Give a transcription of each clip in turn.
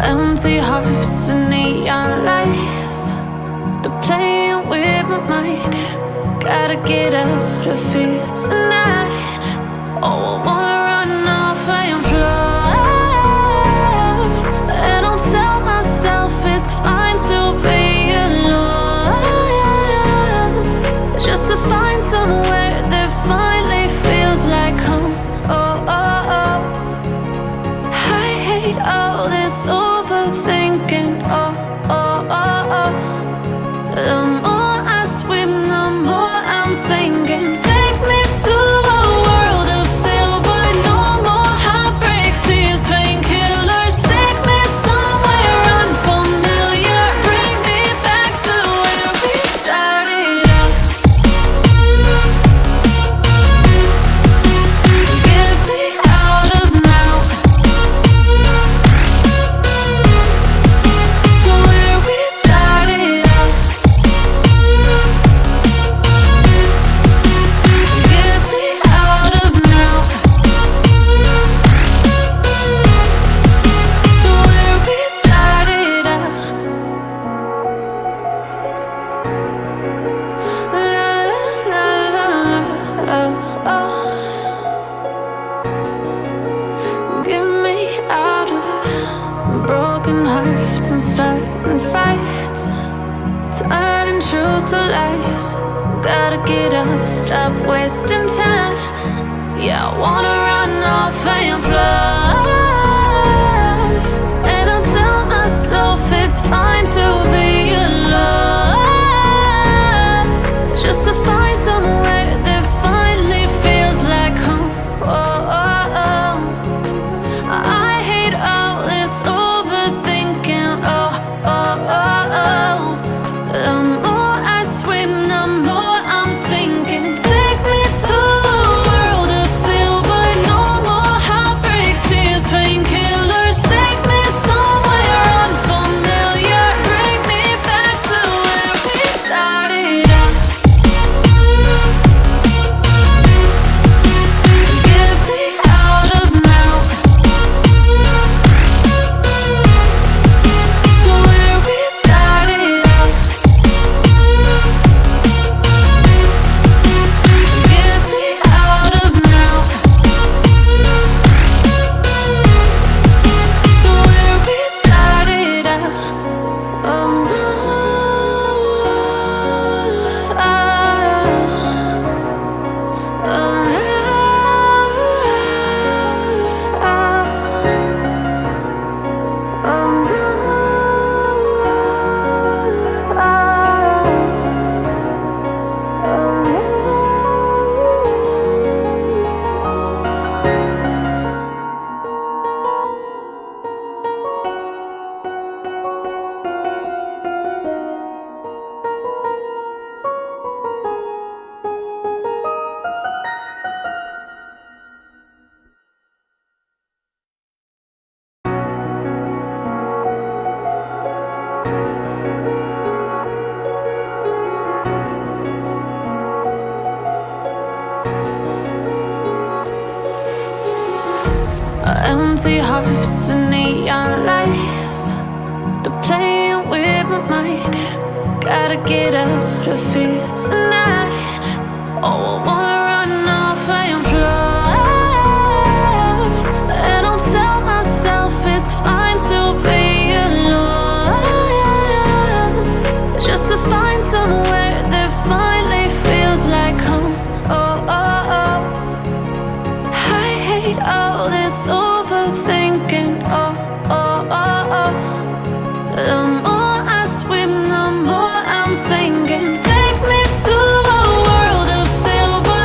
Empty hearts and neon lights, they're playing with my mind. Gotta get out of here tonight. Oh, I wanna run off and fly. And I'll tell myself it's fine to be alone, just to find somewhere that finally feels like home. Oh, oh, oh. I hate all this overthinking. Oh, oh, oh, oh. The more I swim, the more I'm sinking. Take me to a world of silver. No more heartbreaks, tears, painkillers. Take me somewhere unfamiliar. Bring me back to where we started out. Get me out of now, to where we started out. Get me out of now, to where we started out. La la la la la, oh, oh. Get me out of broken hearts and starting fights, turning truth to lies. Gotta get up, stop wasting time. Yeah, I wanna run off and fly. And I'll tell myself it's fine to be alone, just to find somewhere that finally feels like home. Oh, oh, oh. I hate all this overthinking. Oh, oh, oh, oh. The more I swim, the more I'm sinking. Take me to a world of silver. No more heartbreaks, tears, painkillers. Take me somewhere unfamiliar. Bring me back to where we started out. Get me out of now, to where we started out. Get me out of now, to where we started out. Oh no, oh, empty hearts and neon lights, they're playing with my mind. Gotta get out of here tonight. Oh, I wanna run off and fly. And I'll tell myself it's fine to be alone, just to find somewhere that finally feels like home. Oh, oh, oh. I hate all this overthinking. Oh, oh, oh, oh. The more I swim, the more I'm sinking. Take me to a world of silver.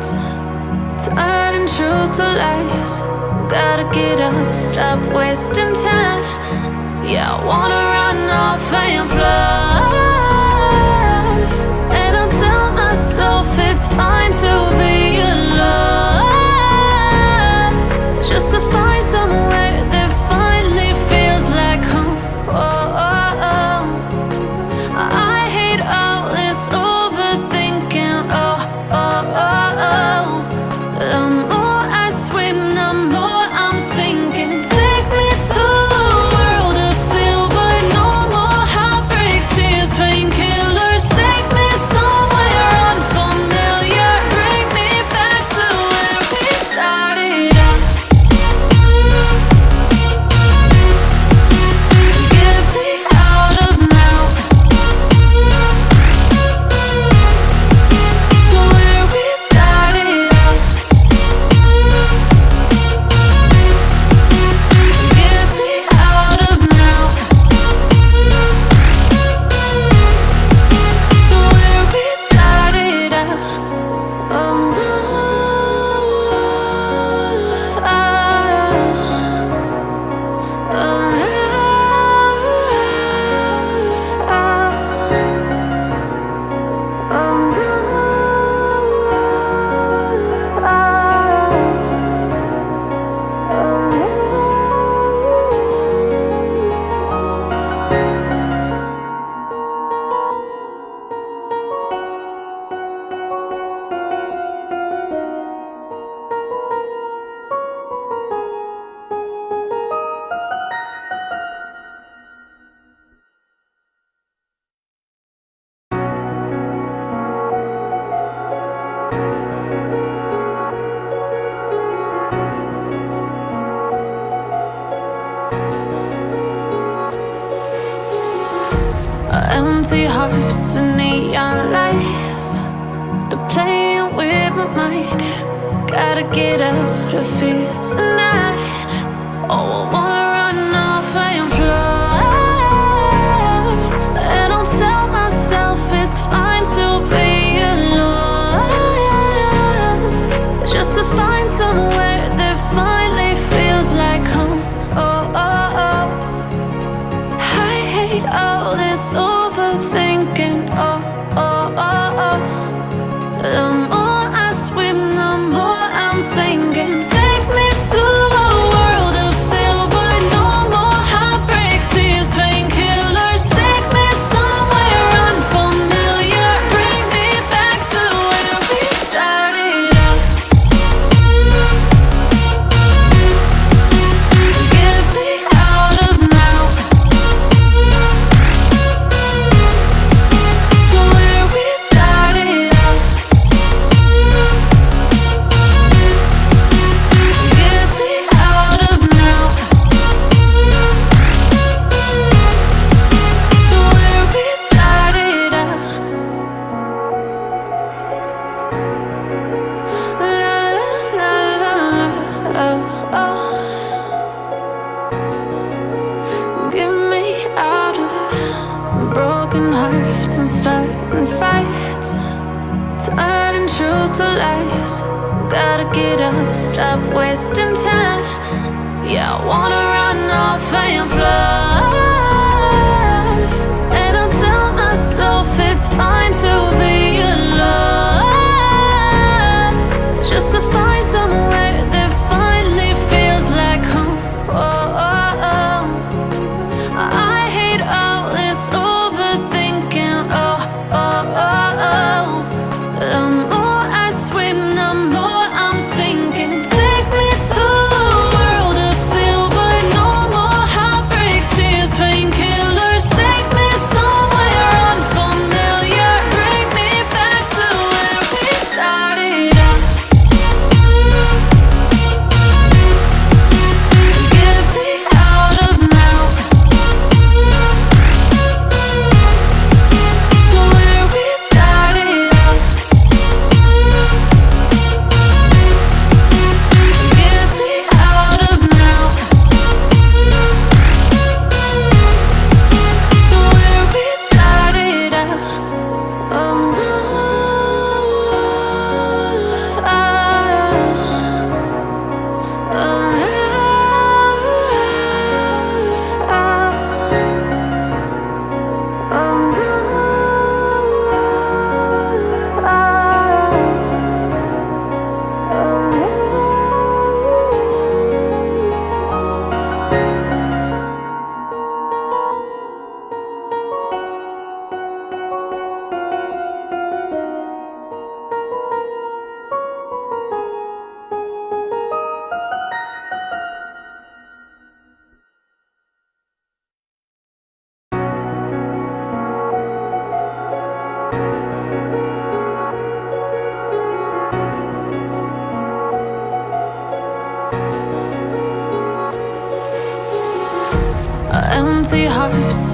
fights, turning truth to lies. Gotta get up, stop wasting time. Yeah, I wanna run off and fly. And I'll tell myself it's fine to be alone, just to find somewhere that finally feels like home. Oh, oh, oh. I hate all this overthinking. Oh, oh, oh, oh. The more I swim, the more I'm sinking. Take me to a world of silver. No more heartbreaks, tears, painkillers. Take me somewhere unfamiliar. Bring me back to where we started out. Get me out of now, to where we started out. Get me out of now, to where we started out. Oh no, empty hearts and neon lights, they're playing with my mind. Gotta get out of here tonight. Oh, I wanna run off and fly. And I'll tell myself it's fine to be alone, just to find somewhere that finally feels like home. Oh, oh, oh. I hate all this overthinking. Oh, oh, oh, oh. The more I swim, the more I'm sinking. Take me to a world of silver. No more heartbreaks, tears, painkillers. Take me somewhere unfamiliar. Bring me back to where we started out. Get me out of now, to where we started out. Get me out of now, to where we started out. La la la la la, oh, oh. Get me out of broken hearts and starting fights, turning truth to lies. Gotta get up, stop wasting time. Yeah, I wanna run off and fly. And I'll tell myself it's fine to be alone, just to find somewhere that finally feels like home. Oh, oh, oh. I hate all this overthinking. Oh, oh, oh, oh. The more I swim, the more I'm sinking. Take me to a world of silver. No more heartbreaks, empty hearts.